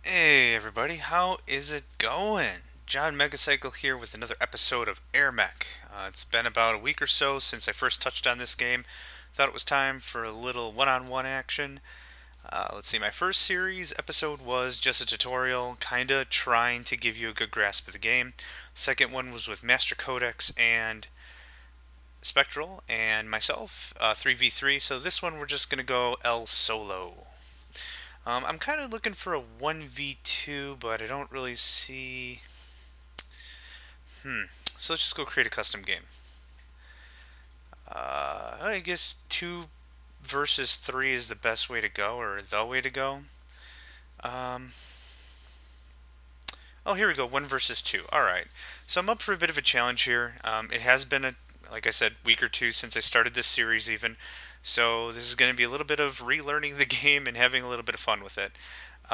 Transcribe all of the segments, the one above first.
Hey everybody, how is it going? John Megacycle here with another episode of AirMech. It's been about a week or so since I first touched on this game. Thought it was time for a little one-on-one action. Let's see, my first series episode was just a tutorial, kinda trying to give you a good grasp of the game. Second one was with Master Codex and Spectral and myself, 3v3. So this one we're just gonna go L solo. I'm kind of looking for a 1v2, but I don't really see... So let's just go create a custom game. I guess 2 versus 3 is the best way to go, or the way to go. Um, oh, here we go, 1 versus 2. Alright, so I'm up for a bit of a challenge here. It has been, like I said, week or two since I started this series even. So this is going to be a little bit of relearning the game and having a little bit of fun with it.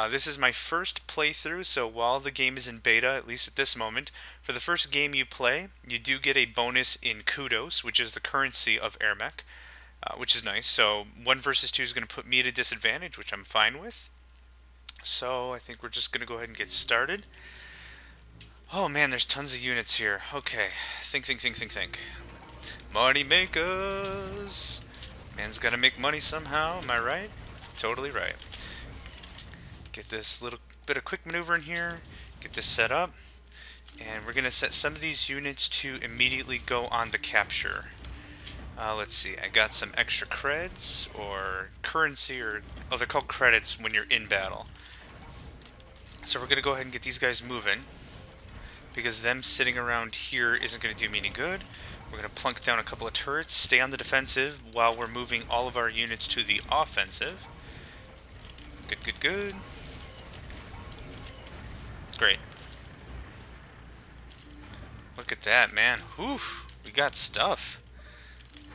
This is my first playthrough, so while the game is in beta, at least at this moment, for the first game you play, you do get a bonus in kudos, which is the currency of AirMech, which is nice. So 1 versus 2 is going to put me at a disadvantage, which I'm fine with. So I think we're just going to go ahead and get started. Oh man, there's tons of units here. Okay, think. Money makers! Man's gotta make money somehow, am I right? Totally right. Get this little bit of quick maneuver in here, get this set up, and we're gonna set some of these units to immediately go on the capture. Let's see, I got some extra creds, or currency, or, oh, they're called credits when you're in battle. So we're gonna go ahead and get these guys moving, because them sitting around here isn't gonna do me any good. We're going to plunk down a couple of turrets, stay on the defensive while we're moving all of our units to the offensive. Good. Great. Look at that, man. Whew, we got stuff.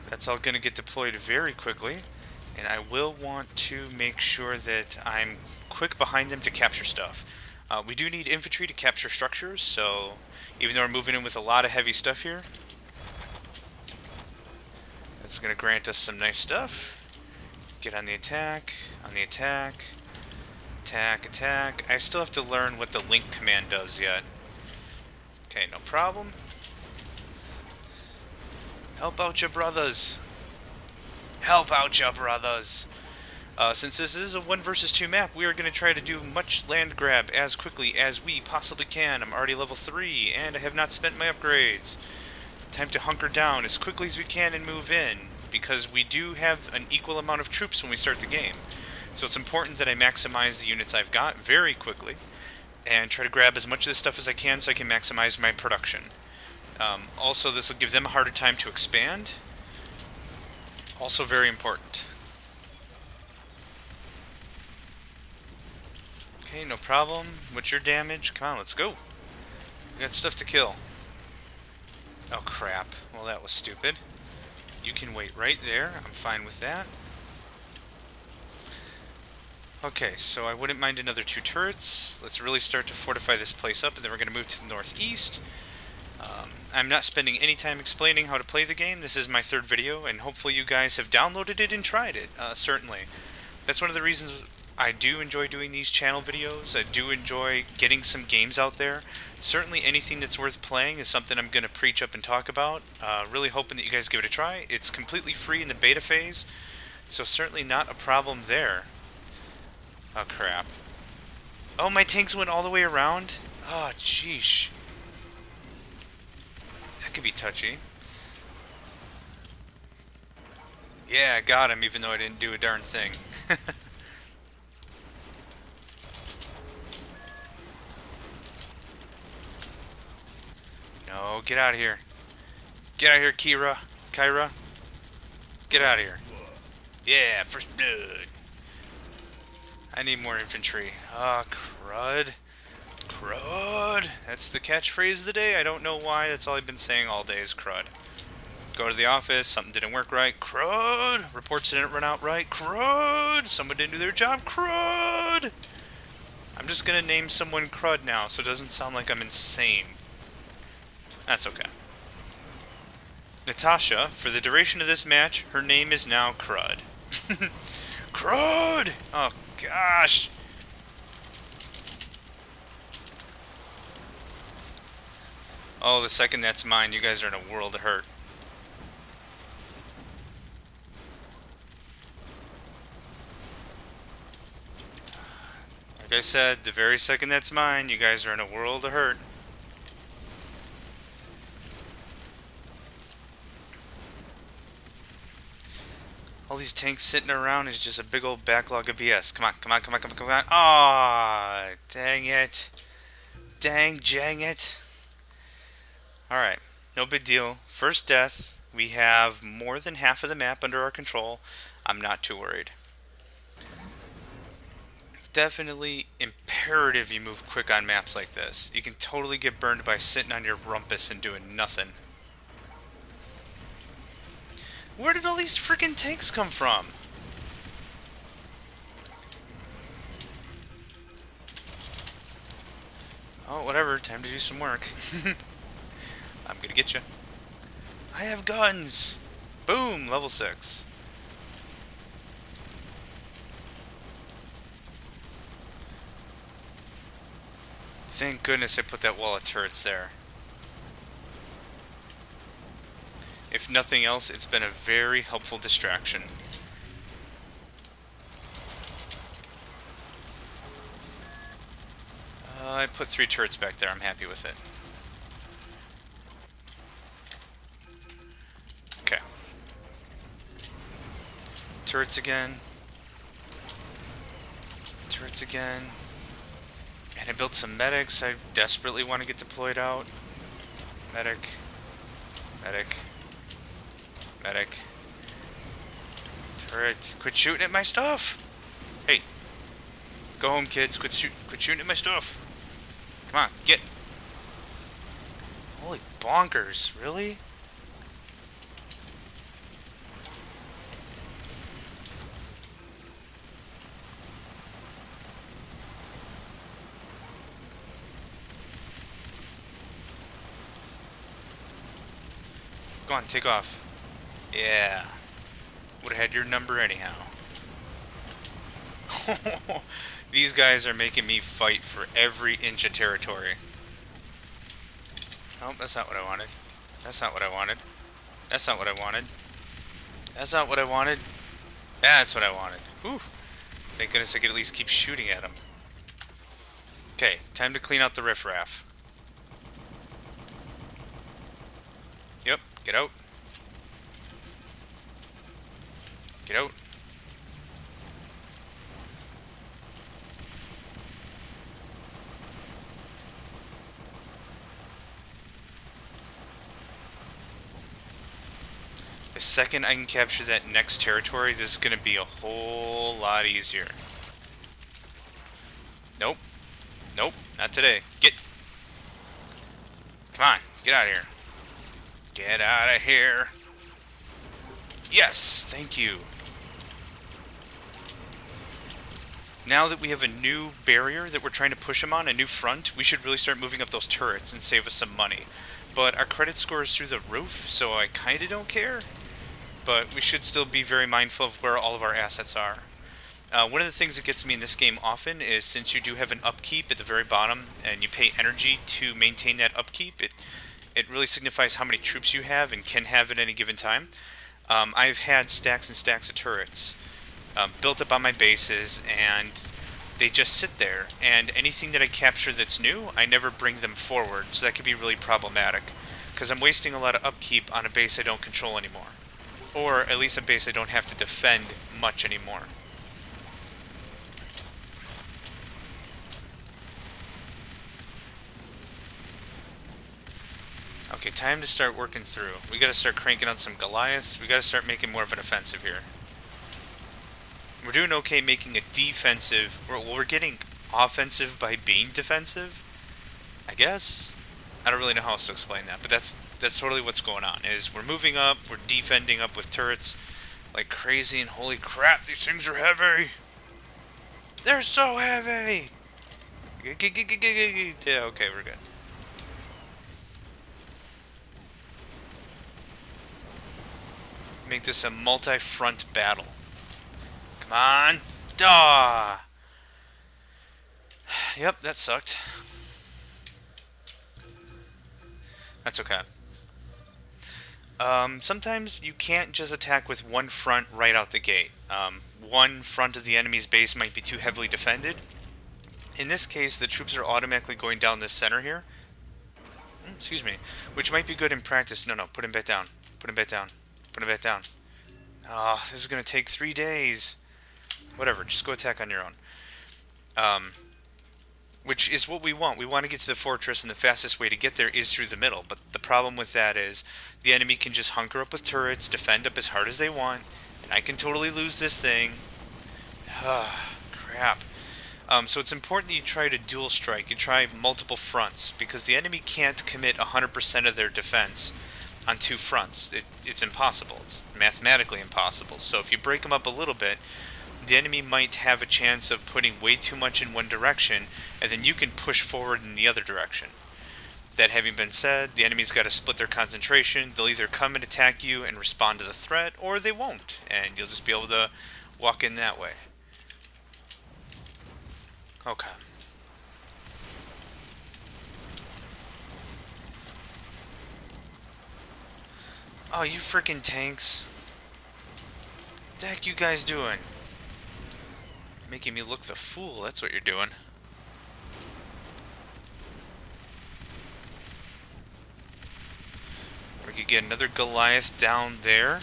That's all going to get deployed very quickly. And I will want to make sure that I'm quick behind them to capture stuff. We do need infantry to capture structures, so even though we're moving in with a lot of heavy stuff here, it's going to grant us some nice stuff. Get on the attack, attack. I still have to learn what the link command does yet. Okay, no problem. Help out your brothers. Help out your brothers. Since this is a 1 versus 2 map, we are going to try to do much land grab as quickly as we possibly can. I'm already level 3, and I have not spent my upgrades. Time to hunker down as quickly as we can and move in, because we do have an equal amount of troops when we start the game. So it's important that I maximize the units I've got very quickly, and try to grab as much of this stuff as I can so I can maximize my production. Also, this will give them a harder time to expand. Also very important. Okay, no problem. What's your damage? Come on, let's go. We got stuff to kill. Oh crap, well that was stupid. You can wait right there, I'm fine with that. Okay, so I wouldn't mind another 2 turrets. Let's really start to fortify this place up, and then we're going to move to the northeast. I'm not spending any time explaining how to play the game. This is my 3rd video, and hopefully you guys have downloaded it and tried it, certainly. That's one of the reasons I do enjoy doing these channel videos. I do enjoy getting some games out there. Certainly anything that's worth playing is something I'm going to preach up and talk about. Really hoping that you guys give it a try. It's completely free in the beta phase, so certainly not a problem there. Oh crap. Oh, my tanks went all the way around? Oh, jeesh. That could be touchy. Yeah, I got him even though I didn't do a darn thing. No, get out of here. Get out of here, Kyra. Get out of here. Yeah, first blood. I need more infantry. Ah, crud. Crud. That's the catchphrase of the day. I don't know why. That's all I've been saying all day is crud. Go to the office. Something didn't work right. Crud. Reports didn't run out right. Crud. Someone didn't do their job. Crud. I'm just going to name someone crud now so it doesn't sound like I'm insane. That's okay. Natasha, for the duration of this match, her name is now Crud. Crud! Oh, gosh! Oh, the second that's mine, you guys are in a world of hurt. Like I said, the very second that's mine, you guys are in a world of hurt. All these tanks sitting around is just a big old backlog of BS. Come on, come on, come on, come on, come on. Aw, dang it. Dang it. Alright, no big deal. First death. We have more than half of the map under our control. I'm not too worried. Definitely imperative you move quick on maps like this. You can totally get burned by sitting on your rumpus and doing nothing. Where did all these freaking tanks come from? Oh, whatever. Time to do some work. I'm gonna get you. I have guns! Boom! Level 6. Thank goodness I put that wall of turrets there. If nothing else, it's been a very helpful distraction. I put 3 turrets back there. I'm happy with it. Okay. Turrets again. Turrets again. And I built some medics. I desperately want to get deployed out. Medic. Medic. Medic. Turret. Quit shooting at my stuff! Hey. Go home, kids. Quit shooting at my stuff. Come on, get. Holy bonkers, really? Go on, take off. Yeah. Would have had your number anyhow. These guys are making me fight for every inch of territory. Oh, that's not what I wanted. That's not what I wanted. That's not what I wanted. That's not what I wanted. That's what I wanted. Whew. Thank goodness I could at least keep shooting at them. Okay, time to clean out the riffraff. Yep, get out. Get out. The second I can capture that next territory, this is going to be a whole lot easier. Nope. Nope, not today. Get. Come on, get out of here. Get out of here. Yes, thank you. Now that we have a new barrier that we're trying to push them on, a new front, we should really start moving up those turrets and save us some money. But our credit score is through the roof, so I kind of don't care. But we should still be very mindful of where all of our assets are. One of the things that gets me in this game often is since you do have an upkeep at the very bottom and you pay energy to maintain that upkeep, it really signifies how many troops you have and can have at any given time. I've had stacks and stacks of turrets built up on my bases, and they just sit there, and anything that I capture that's new, I never bring them forward, so that could be really problematic, because I'm wasting a lot of upkeep on a base I don't control anymore. Or at least a base I don't have to defend much anymore. Okay, time to start working through. We gotta start cranking on some Goliaths. We gotta start making more of an offensive here. We're doing okay making a defensive. We're getting offensive by being defensive, I guess. I don't really know how else to explain that, but that's totally what's going on. Is we're moving up, we're defending up with turrets like crazy, and holy crap, these things are heavy. They're so heavy. Yeah, okay, we're good. Make this a multi-front battle. Come on. Duh. Yep, that sucked. That's okay. Sometimes you can't just attack with one front right out the gate. One front of the enemy's base might be too heavily defended. In this case, the troops are automatically going down this center here. Excuse me. Which might be good in practice. No, put him back down. Put him back down. Put him back down. Oh, this is going to take 3 days. Whatever, just go attack on your own. Which is what we want. We want to get to the fortress, and the fastest way to get there is through the middle. But the problem with that is the enemy can just hunker up with turrets, defend up as hard as they want, and I can totally lose this thing. Crap. So it's important that you try to dual strike. You try multiple fronts, because the enemy can't commit 100% of their defense on 2 fronts. It's impossible. It's mathematically impossible. So if you break them up a little bit, the enemy might have a chance of putting way too much in one direction, and then you can push forward in the other direction. That having been said, the enemy's got to split their concentration. They'll either come and attack you and respond to the threat, or they won't, and you'll just be able to walk in that way. Okay. Oh, you freaking tanks. What the heck you guys doing? Making me look the fool, that's what you're doing. We could get another Goliath down there.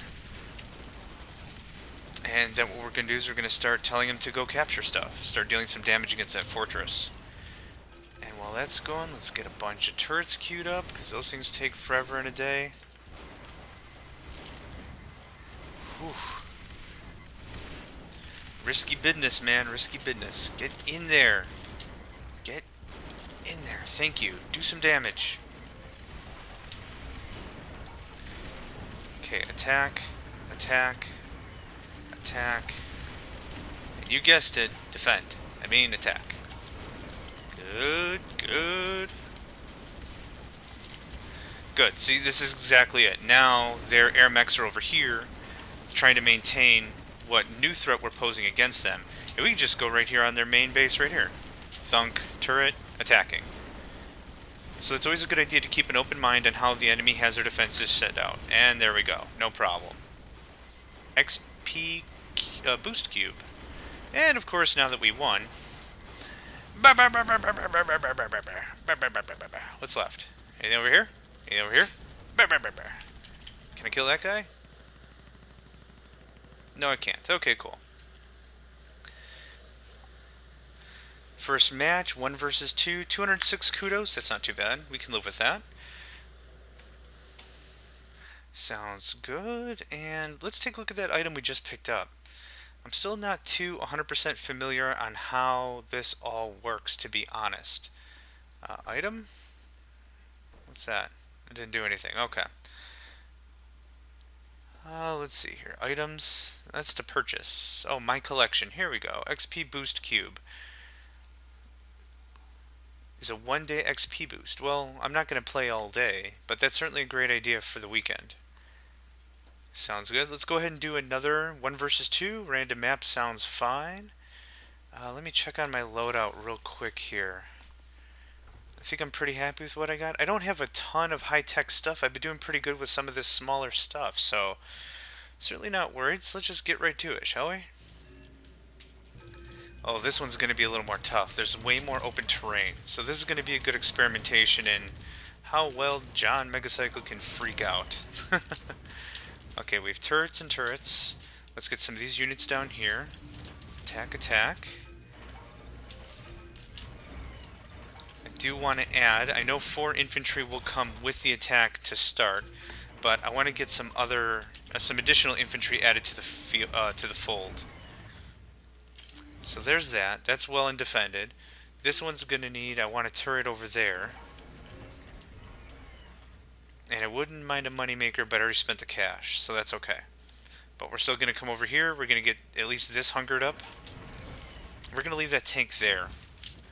And then what we're going to do is we're going to start telling him to go capture stuff. Start dealing some damage against that fortress. And while that's going, let's get a bunch of turrets queued up, because those things take forever and a day. Whew. Risky business, man. Risky business. Get in there. Get in there. Thank you. Do some damage. Okay, attack. Attack. Attack. And you guessed it. Defend. I mean attack. Good. Good. Good. See, this is exactly it. Now, their AirMechs are over here, trying to maintain what new threat we're posing against them. And we can just go right here on their main base right here. Thunk, turret, attacking. So it's always a good idea to keep an open mind on how the enemy has their defenses set out. And there we go. No problem. XP boost cube. And of course, now that we won... What's left? Anything over here? Anything over here? Can I kill that guy? No, I can't. Okay, cool. First match, 1 versus 2, 206 kudos. That's not too bad. We can live with that. Sounds good. And let's take a look at that item we just picked up. I'm still not too 100% familiar on how this all works, to be honest. Item? What's that? It didn't do anything. Okay. Let's see here. Items. That's to purchase. Oh, my collection. Here we go. XP boost cube. Is a 1-day XP boost. Well, I'm not going to play all day, but that's certainly a great idea for the weekend. Sounds good. Let's go ahead and do another 1 versus 2. Random map sounds fine. Let me check on my loadout real quick here. I think I'm pretty happy with what I got. I don't have a ton of high-tech stuff. I've been doing pretty good with some of this smaller stuff, so certainly not worried. So let's just get right to it, shall we? Oh, this one's going to be a little more tough. There's way more open terrain. So this is going to be a good experimentation in how well John Megacycle can freak out. Okay, we have turrets and turrets. Let's get some of these units down here. Attack, attack. I do want to add, I know 4 infantry will come with the attack to start, but I want to get some other, some additional infantry added to the fold. So there's that. That's well and defended. This one's going to need, I want a turret over there. And I wouldn't mind a moneymaker, but I already spent the cash, so that's okay. But we're still going to come over here. We're going to get at least this hungered up. We're going to leave that tank there.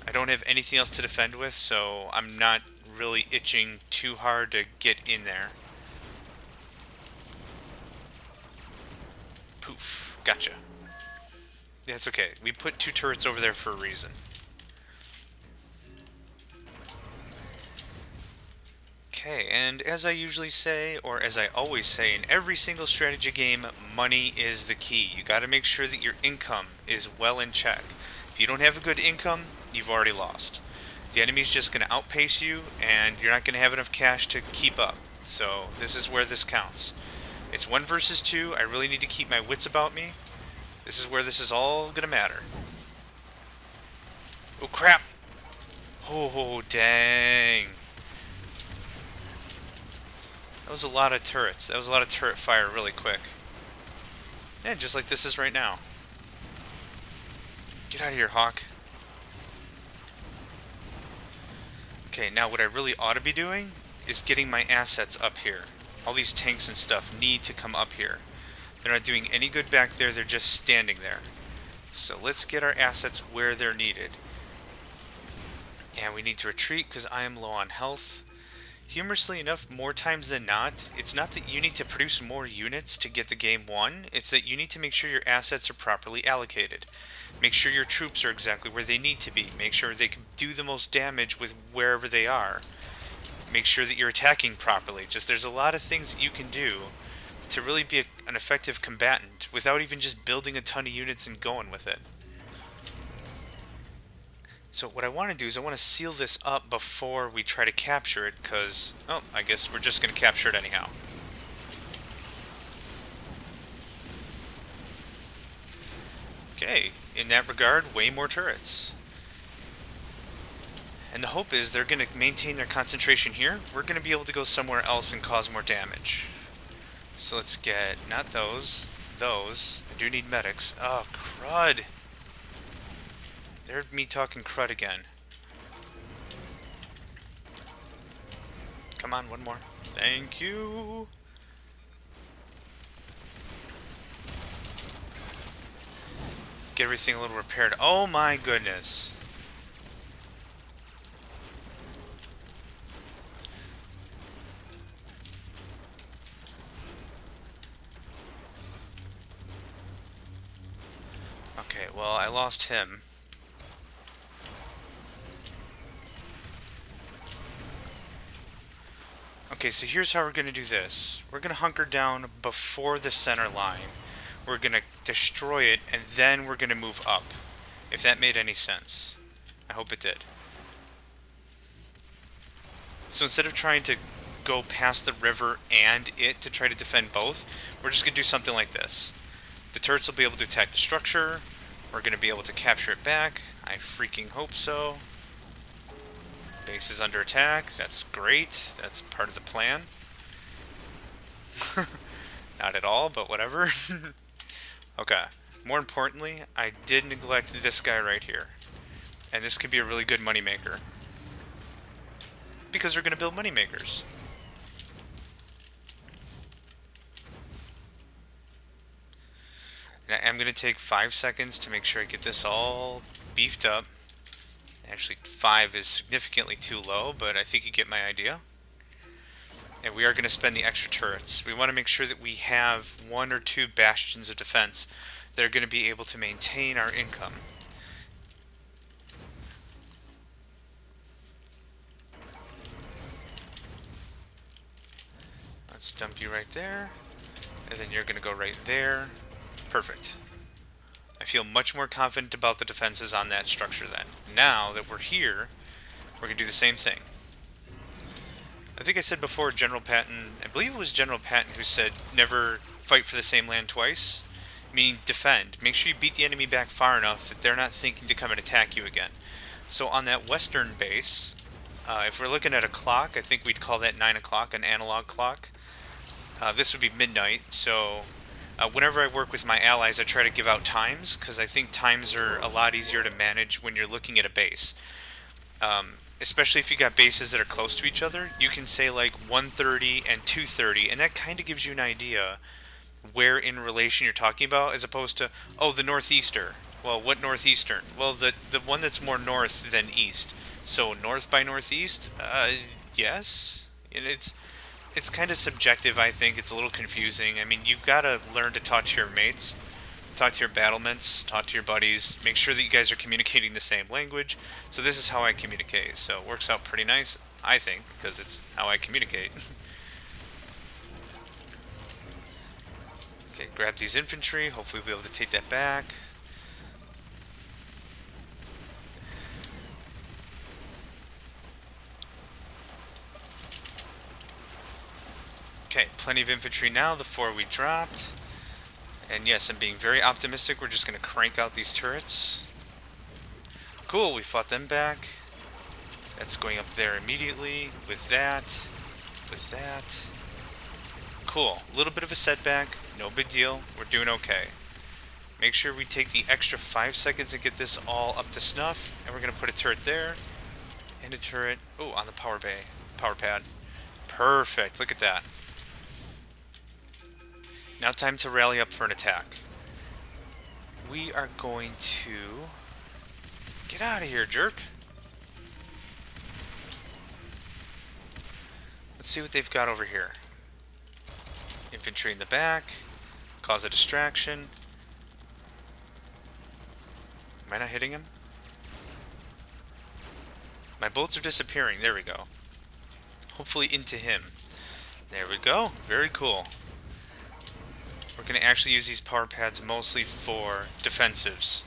I don't have anything else to defend with, so I'm not really itching too hard to get in there. Poof. Gotcha. Yeah, it's okay. We put 2 turrets over there for a reason. Okay, and as I usually say, or as I always say in every single strategy game, money is the key. You got to make sure that your income is well in check. If you don't have a good income, you've already lost. The enemy's just going to outpace you, and you're not going to have enough cash to keep up. So this is where this counts. It's 1 versus 2. I really need to keep my wits about me. This is where this is all going to matter. Oh, crap! Oh, dang. That was a lot of turrets. That was a lot of turret fire really quick. And just like this is right now. Get out of here, Hawk. Okay, now what I really ought to be doing is getting my assets up here. All these tanks and stuff need to come up here. They're not doing any good back there, they're just standing there. So let's get our assets where they're needed. And we need to retreat because I am low on health. Humorously enough, more times than not, it's not that you need to produce more units to get the game won, it's that you need to make sure your assets are properly allocated. Make sure your troops are exactly where they need to be. Make sure they can do the most damage with wherever they are. Make sure that you're attacking properly. Just there's a lot of things that you can do to really be an effective combatant without even just building a ton of units and going with it. So what I want to do is I want to seal this up before we try to capture it, because, oh, I guess we're just going to capture it anyhow. Okay, in that regard, way more turrets. And the hope is they're going to maintain their concentration here. We're going to be able to go somewhere else and cause more damage. So let's get, not those, those. I do need medics. Oh, crud. There's me talking crud again. Come on, one more. Thank you. Get everything a little repaired. Oh my goodness. Okay, well, I lost him. Okay, so here's how we're going to do this. We're going to hunker down before the center line. We're going to destroy it, and then we're going to move up. If that made any sense. I hope it did. So instead of trying to go past the river and it to try to defend both, we're just going to do something like this. The turrets will be able to attack the structure. We're going to be able to capture it back. I freaking hope so. Base is under attack. That's great. That's part of the plan. Not at all, but whatever. Okay. More importantly, I did neglect this guy right here. And this could be a really good moneymaker. Because we're going to build moneymakers. And I'm going to take 5 seconds to make sure I get this all beefed up. Actually, 5 is significantly too low, but I think you get my idea. And we are going to spend the extra turrets. We want to make sure that we have 1 or 2 bastions of defense that are going to be able to maintain our income. Let's dump you right there. And then you're going to go right there. Perfect. I feel much more confident about the defenses on that structure then. Now that we're here, we're going to do the same thing. I think I said before General Patton, I believe it was General Patton who said never fight for the same land twice. Meaning defend. Make sure you beat the enemy back far enough that they're not thinking to come and attack you again. So on that western base, if we're looking at a clock, I think we'd call that 9 o'clock, an analog clock. This would be midnight, so whenever I work with my allies, I try to give out times, because I think times are a lot easier to manage when you're looking at a base. Especially if you got bases that are close to each other, you can say like 1:30 and 2:30, and that kind of gives you an idea where in relation you're talking about, as opposed to, oh, the northeaster. Well, what northeastern? Well, the one that's more north than east. So north by northeast? Yes. And it's kind of subjective, I think. It's a little confusing. I mean, you've got to learn to talk to your mates, talk to your battlements, talk to your buddies, make sure that you guys are communicating the same language. So this is how I communicate. So it works out pretty nice. I think, because it's how I communicate. Okay, grab these infantry. Hopefully we'll be able to take that back. Okay, plenty of infantry now, the 4 we dropped. And yes, I'm being very optimistic. We're just going to crank out these turrets. Cool, we fought them back. That's going up there immediately. With that. With that. Cool. A little bit of a setback. No big deal. We're doing okay. Make sure we take the extra 5 seconds to get this all up to snuff. And we're going to put a turret there. And a turret. Oh, on the power bay. Power pad. Perfect. Look at that. Now time to rally up for an attack. We are going to... Get out of here, jerk. Let's see what they've got over here. Infantry in the back. Cause a distraction. Am I not hitting him? My bolts are disappearing. There we go. Hopefully into him. There we go. Very cool. We're going to actually use these power pads mostly for defensives.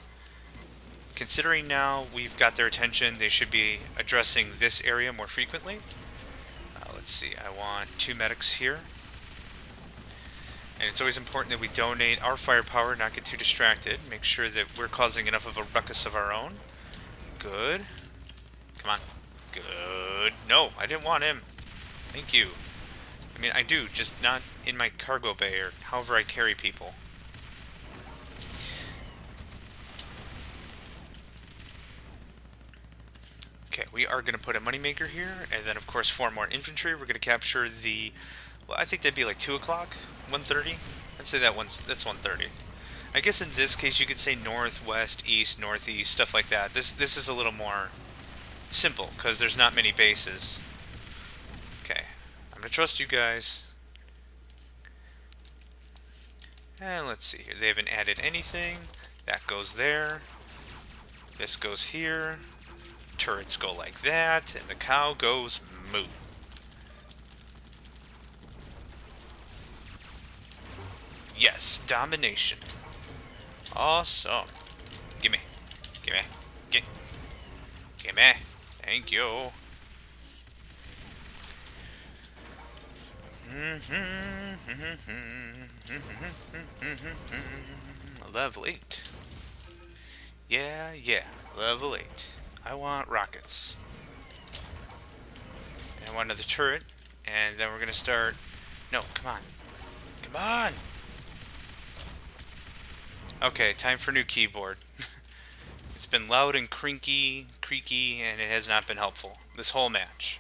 Considering now we've got their attention, they should be addressing this area more frequently. Let's see, I want 2 medics here. And it's always important that we donate our firepower, not get too distracted. Make sure that we're causing enough of a ruckus of our own. Good. Come on. Good. No, I didn't want him. Thank you. I mean, I do, just not in my cargo bay or however I carry people. Okay, we are going to put a moneymaker here, and then of course 4 more infantry. We're going to capture the, well, I think that'd be like 2 o'clock, 1:30. I'd say that's 1:30. I guess in this case you could say north, west, east, northeast, stuff like that. This is a little more simple because there's not many bases. Okay, I'm going to trust you guys. And let's see here. They haven't added anything. That goes there. This goes here. Turrets go like that. And the cow goes moo. Yes, domination. Awesome. Gimme. Gimme. Gimme. Thank you. Level 8. Yeah, level 8. I want rockets. And I want another turret. And then we're gonna start... No, come on. Come on! Okay, time for new keyboard. It's been loud and creaky, and it has not been helpful. This whole match.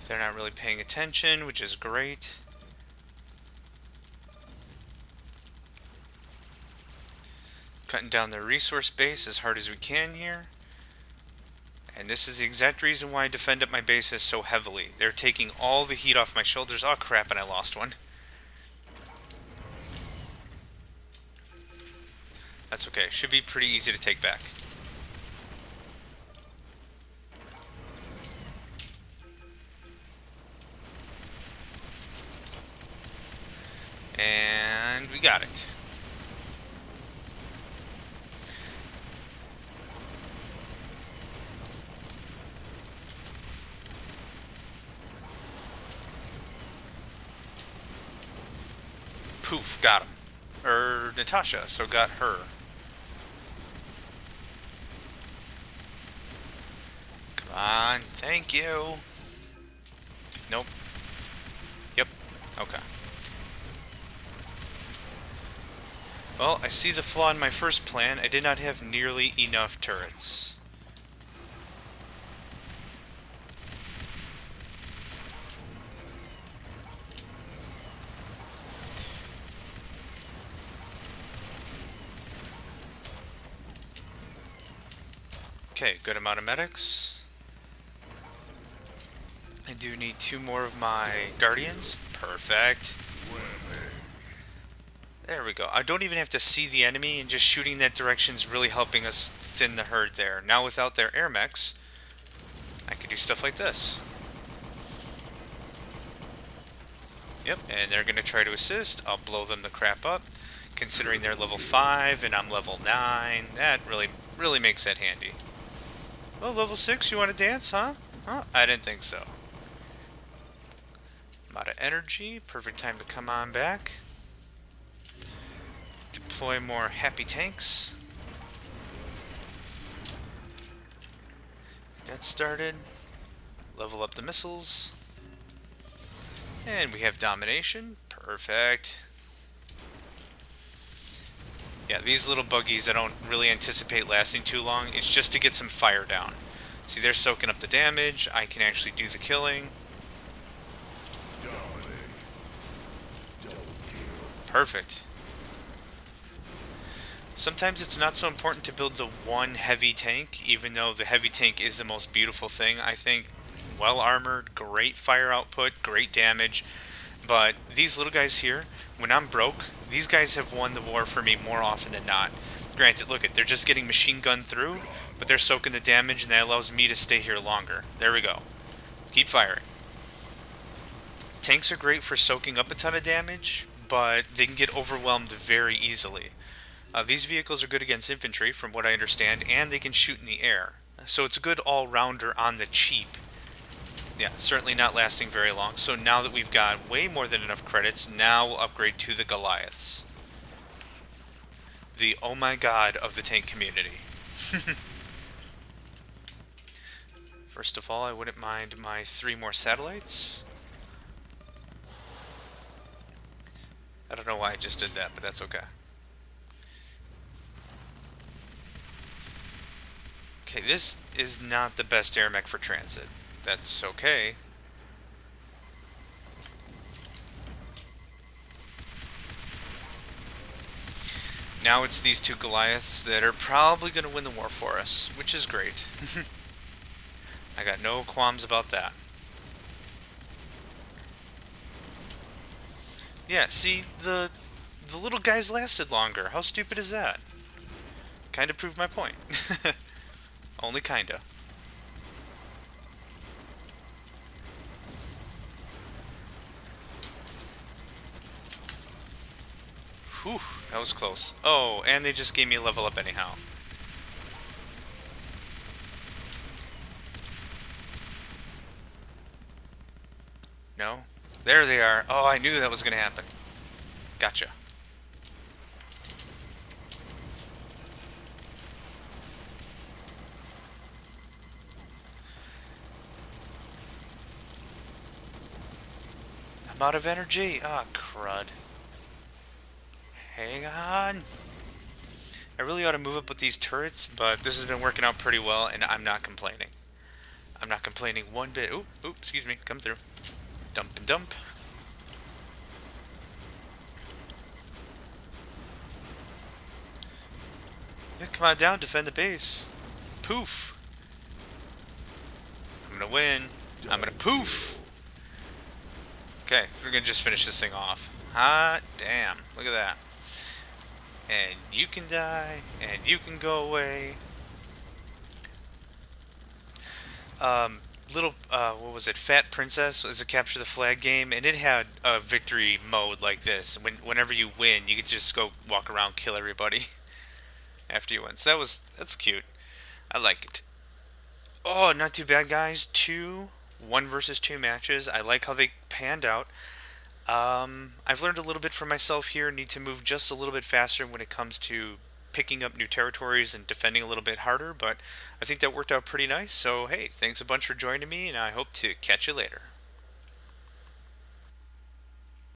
They're not really paying attention, which is great. Cutting down their resource base as hard as we can here. And this is the exact reason why I defend up my bases so heavily. They're taking all the heat off my shoulders. Oh crap, and I lost one. That's okay. Should be pretty easy to take back. And we got it. Poof, got him. Or Natasha, so got her. Come on, thank you. Nope. Yep, okay. Well, I see the flaw in my first plan. I did not have nearly enough turrets. Okay, good amount of medics. I do need 2 more of my guardians. Perfect. There we go. I don't even have to see the enemy, and just shooting that direction is really helping us thin the herd there. Now without their AirMechs, I could do stuff like this. Yep, and they're going to try to assist. I'll blow them the crap up. Considering they're level 5 and I'm level 9, that really makes that handy. Oh, level 6, you want to dance, huh? Huh? I didn't think so. I'm out of energy. Perfect time to come on back. Deploy more happy tanks. Get that started. Level up the missiles. And we have domination. Perfect. Yeah, these little buggies I don't really anticipate lasting too long. It's just to get some fire down. See, they're soaking up the damage. I can actually do the killing. Perfect. Sometimes it's not so important to build the one heavy tank, even though the heavy tank is the most beautiful thing. I think well armored, great fire output, great damage. But these little guys here, when I'm broke, these guys have won the war for me more often than not. Granted, look at, they're just getting machine gunned through, but they're soaking the damage, and that allows me to stay here longer. There we go. Keep firing. Tanks are great for soaking up a ton of damage, but they can get overwhelmed very easily. These vehicles are good against infantry, from what I understand, and they can shoot in the air. So it's a good all-rounder on the cheap. Yeah, certainly not lasting very long. So now that we've got way more than enough credits, now we'll upgrade to the Goliaths. The oh my god of the tank community. First of all, I wouldn't mind my 3 more satellites. I don't know why I just did that, but that's okay. Okay, this is not the best AirMech for transit. That's okay. Now it's these 2 Goliaths that are probably going to win the war for us, which is great. I got no qualms about that. Yeah, see, the little guys lasted longer. How stupid is that? Kinda proved my point. Only kinda. Whew, that was close. Oh, and they just gave me a level up anyhow. No? There they are. Oh, I knew that was gonna happen. Gotcha. I'm out of energy. Ah, crud. Hang on. I really ought to move up with these turrets, but this has been working out pretty well, and I'm not complaining. I'm not complaining one bit. Oop, oop, excuse me. Come through. Dump and dump. Yeah, come on down, defend the base. Poof. I'm gonna win. I'm gonna poof. Okay, we're gonna just finish this thing off. Hot damn. Look at that. And you can die, and you can go away. What was it? Fat Princess was a capture the flag game, and it had a victory mode like this. Whenever you win, you could just go walk around, kill everybody after you win. So that's cute. I like it. Oh, not too bad, guys. 1 versus 2 matches. I like how they panned out. I've learned a little bit from myself here. Need to move just a little bit faster when it comes to picking up new territories and defending a little bit harder, but I think that worked out pretty nice. So, hey, thanks a bunch for joining me, and I hope to catch you later.